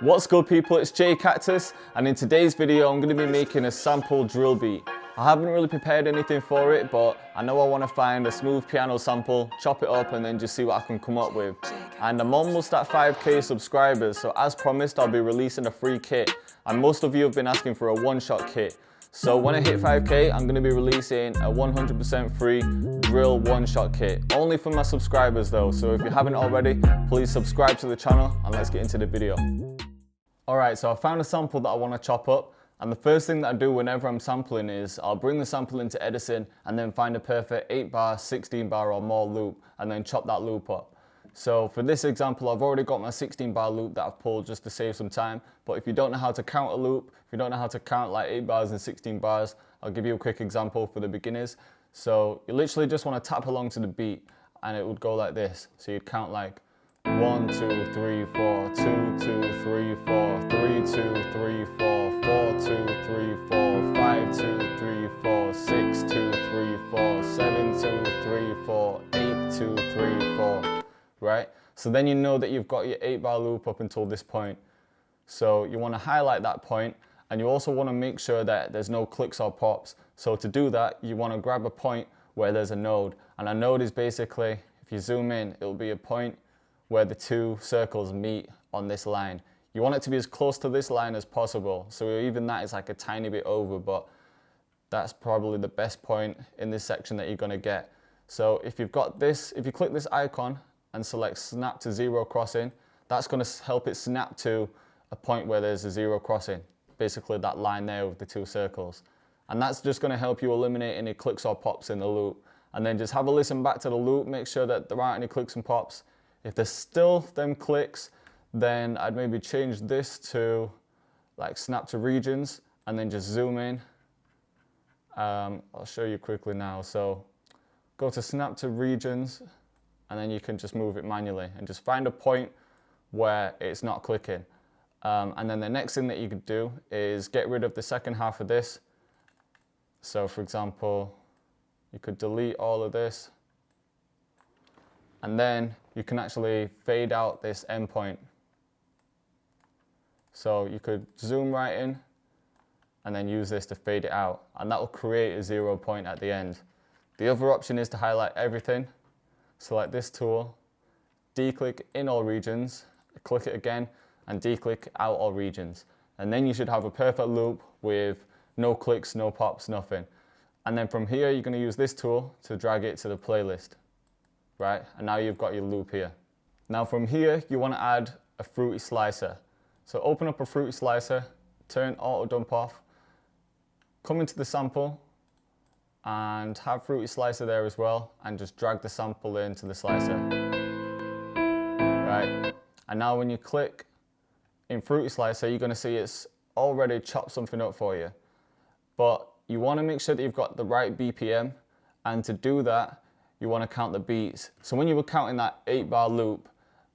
What's good people, it's JayCactus, and in today's video I'm going to be making a sample drill beat. I haven't really prepared anything for it, but I know I want to find a smooth piano sample, chop it up and then just see what I can come up with. And I'm almost at 5k subscribers, so as promised I'll be releasing a free kit. And most of you have been asking for a one-shot kit. So when I hit 5k, I'm going to be releasing a 100% free drill one-shot kit. Only for my subscribers though, so if you haven't already, please subscribe to the channel and let's get into the video. Alright, so I found a sample that I want to chop up, and the first thing that I do whenever I'm sampling is I'll bring the sample into Edison and then find a perfect 8 bar, 16 bar or more loop and then chop that loop up. So for this example, I've already got my 16 bar loop that I've pulled just to save some time, but if you don't know how to count a loop, if you don't know how to count like 8 bars and 16 bars, I'll give you a quick example for the beginners. So you literally just want to tap along to the beat and it would go like this. So you'd count like 1, 2, 3, 4, 2, 2, 3, 4, 3, 2, 3, 4, 4, 2, 3, 4, 5, 2, 3, 4, 6, 2, 3, 4, 7, 2, 3, 4, 8, 2, 3, 4, right? So then you know that you've got your 8 bar loop up until this point. So you want to highlight that point, and you also want to make sure that there's no clicks or pops. So to do that, you want to grab a point where there's a node, and a node is basically, if you zoom in, it'll be a point where the two circles meet on this line. You want it to be as close to this line as possible. So even that is like a tiny bit over, but that's probably the best point in this section that you're gonna get. So if you've got this, if you click this icon and select snap to zero crossing, that's gonna help it snap to a point where there's a zero crossing. Basically that line there with the two circles. And that's just gonna help you eliminate any clicks or pops in the loop. And then just have a listen back to the loop, make sure that there aren't any clicks and pops. If there's still them clicks, then I'd maybe change this to like snap to regions and then just zoom in. I'll show you quickly now. So go to snap to regions and then you can just move it manually and just find a point where it's not clicking. And then the next thing that you could do is get rid of the second half of this. So for example, you could delete all of this. And then you can actually fade out this endpoint. So you could zoom right in and then use this to fade it out. And that will create a 0 point at the end. The other option is to highlight everything. Select this tool, D-click in all regions, click it again, and D-click out all regions. And then you should have a perfect loop with no clicks, no pops, nothing. And then from here, you're going to use this tool to drag it to the playlist. Right, and now you've got your loop here. Now from here, you want to add a fruity slicer. So open up a fruity slicer, turn auto dump off, come into the sample and have fruity slicer there as well, and just drag the sample into the slicer. Right, and now when you click in fruity slicer, you're going to see it's already chopped something up for you. But you want to make sure that you've got the right BPM, and to do that, you want to count the beats. So when you were counting that 8 bar loop,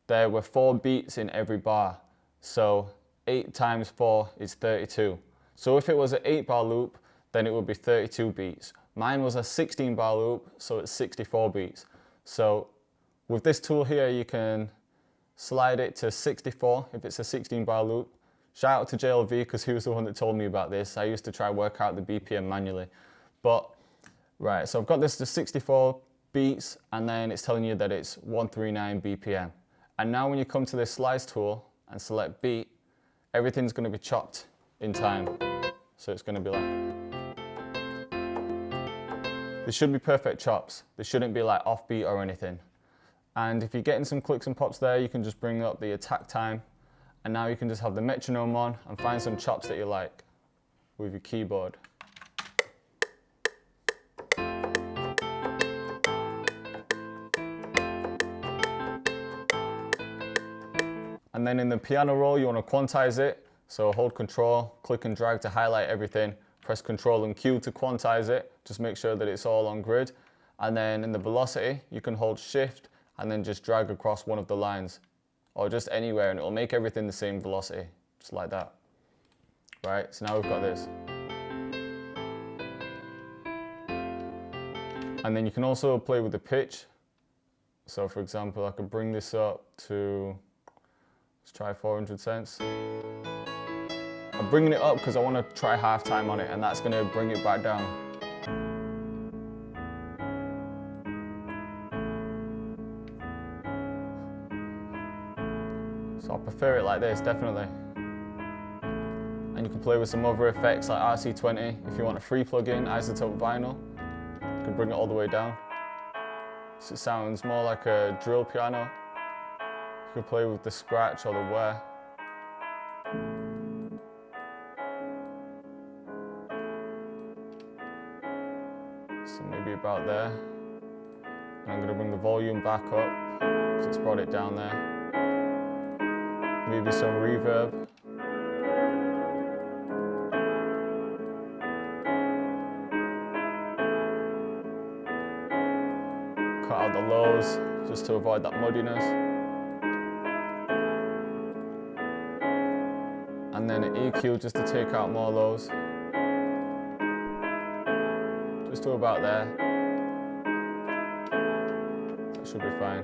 there were 4 beats in every bar. So 8 times 4 is 32. So if it was an 8 bar loop, then it would be 32 beats. Mine was a 16 bar loop, so it's 64 beats. So with this tool here, you can slide it to 64 if it's a 16 bar loop. Shout out to JLV because he was the one that told me about this. I used to try work out the BPM manually. But right, so I've got this to 64 beats, and then it's telling you that it's 139 BPM. And now when you come to this slice tool and select beat, everything's going to be chopped in time. So it's going to be like, they should be perfect chops. They shouldn't be like offbeat or anything. And if you're getting some clicks and pops there, you can just bring up the attack time. And now you can just have the metronome on and find some chops that you like with your keyboard. And then in the piano roll, you want to quantize it. So hold control, click and drag to highlight everything, press control and Q to quantize it. Just make sure that it's all on grid. And then in the velocity, you can hold shift and then just drag across one of the lines or just anywhere, and it'll make everything the same velocity, just like that. Right, so now we've got this. And then you can also play with the pitch. So for example, I could bring this up to Let's try 400 cents. I'm bringing it up because I want to try halftime on it, and that's going to bring it back down. So I prefer it like this, definitely. And you can play with some other effects like RC20. If you want a free plugin, isotope vinyl, you can bring it all the way down. So it sounds more like a drill piano. You can play with the scratch or the wear. So maybe about there. And I'm going to bring the volume back up, because it's brought it down there. Maybe some reverb. Cut out the lows, just to avoid that muddiness. And then an EQ just to take out more lows. Just to about there. That should be fine.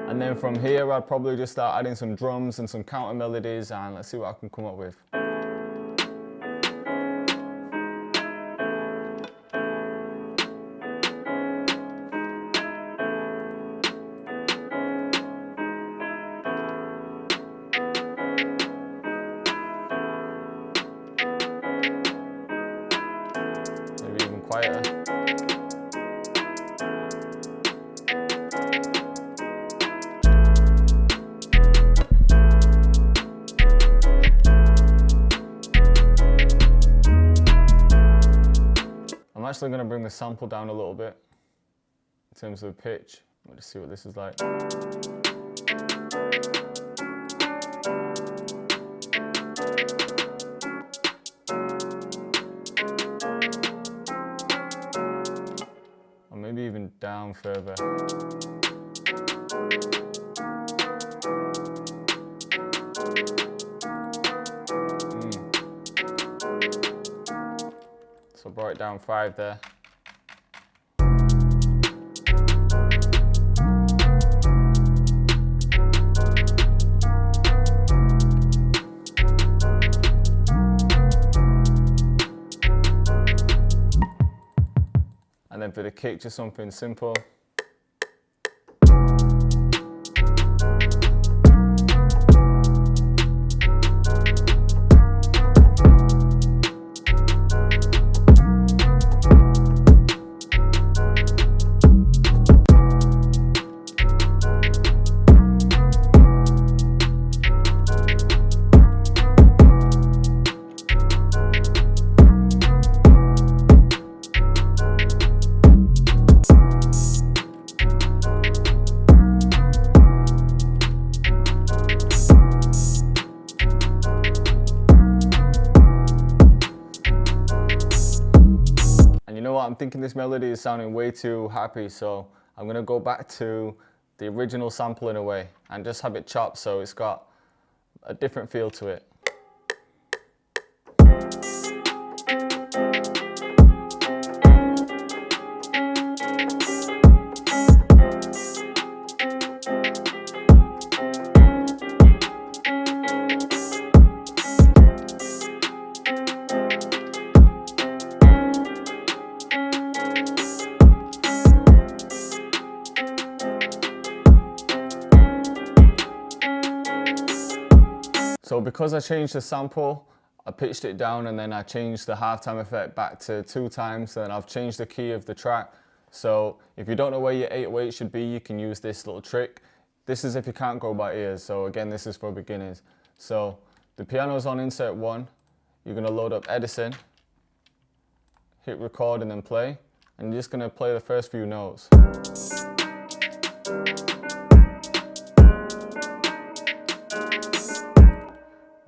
And then from here, I'd probably just start adding some drums and some counter melodies, and let's see what I can come up with. Maybe even quieter. I'm actually going to bring the sample down a little bit in terms of the pitch. Let's see what this is like. Or maybe even down further. So I brought it down 5 there. And then for the kick, just something simple. I'm thinking this melody is sounding way too happy, so I'm gonna go back to the original sample in a way and just have it chopped so it's got a different feel to it. So because I changed the sample, I pitched it down and then I changed the halftime effect back to 2 times, and I've changed the key of the track. So if you don't know where your 808 should be, you can use this little trick. This is if you can't go by ears, so again, this is for beginners. So the piano's on insert 1, you're gonna load up Edison, hit record and then play, and you're just gonna play the first few notes.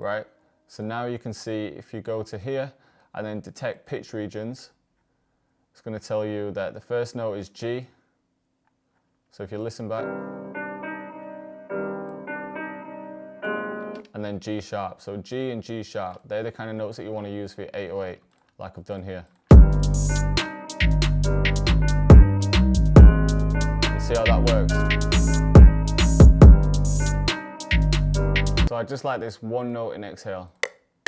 Right, so now you can see if you go to here and then detect pitch regions, it's going to tell you that the first note is G. So if you listen back, and then G sharp. So G and G sharp, they're the kind of notes that you want to use for your 808, like I've done here. Let's see how that works. So I just like this one note in exhale,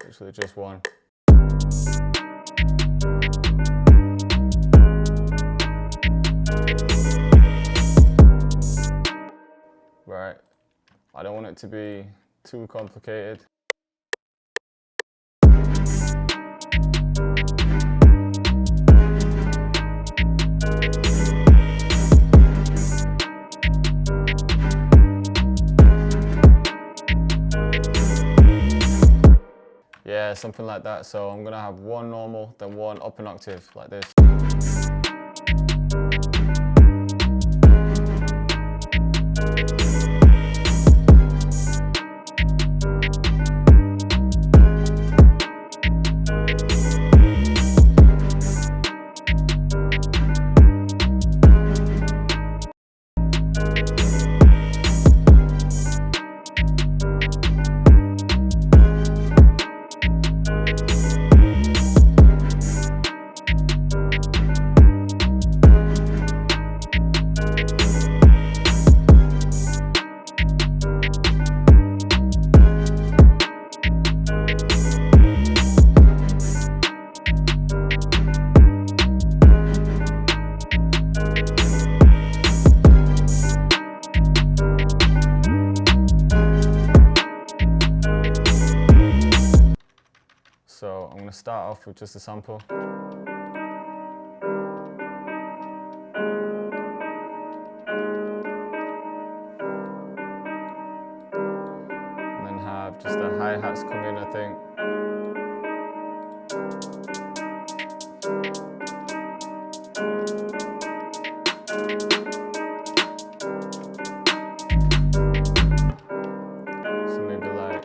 literally just one. Right, I don't want it to be too complicated. Yeah, something like that. So I'm gonna have one normal, then one up an octave, like this. So I'm going to start off with just a sample. And then have just the hi-hats come in, I think. So maybe like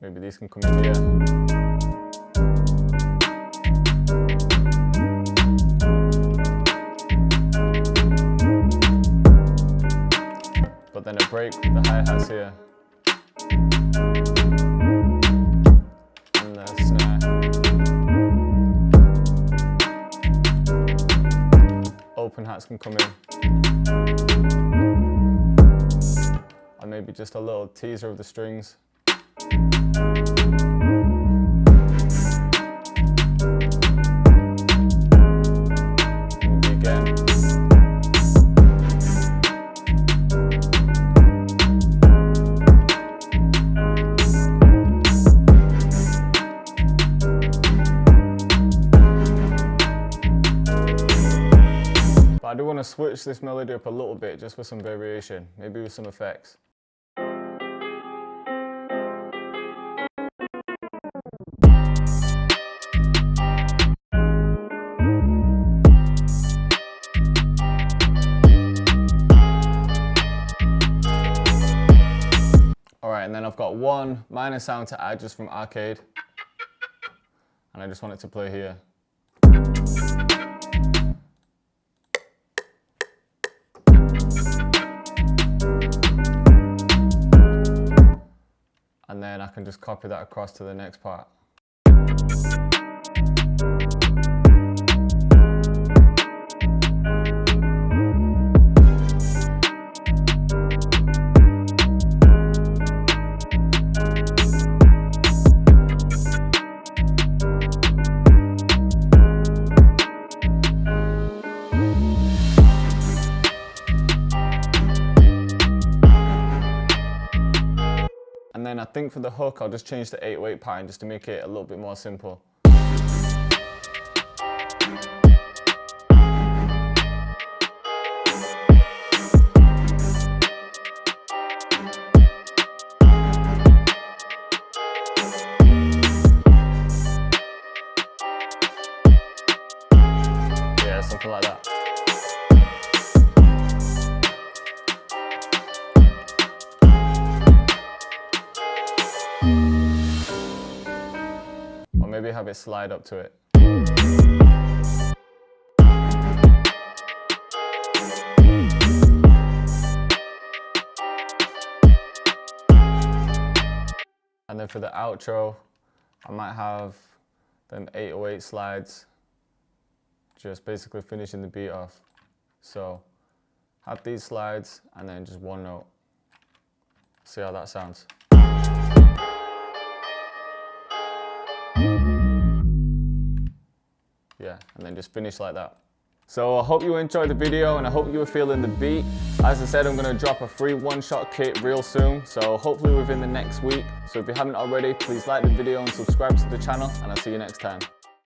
maybe these can come in here. But then a break with the hi-hats here. And the snare. Open hats can come in. And maybe just a little teaser of the strings. But I do want to switch this melody up a little bit just for some variation, maybe with some effects. Alright, and then I've got one minor sound to add just from arcade. And I just want it to play here. And then I can just copy that across to the next part. And then I think for the hook, I'll just change the 808 pattern just to make it a little bit more simple. Yeah, something like that. Or maybe have it slide up to it. And then for the outro, I might have then 808 slides, just basically finishing the beat off. So have these slides and then just one note. See how that sounds. Yeah, and then just finish like that. So I hope you enjoyed the video and I hope you were feeling the beat. As I said, I'm going to drop a free one-shot kit real soon, so hopefully within the next week. So if you haven't already, please like the video and subscribe to the channel, and I'll see you next time.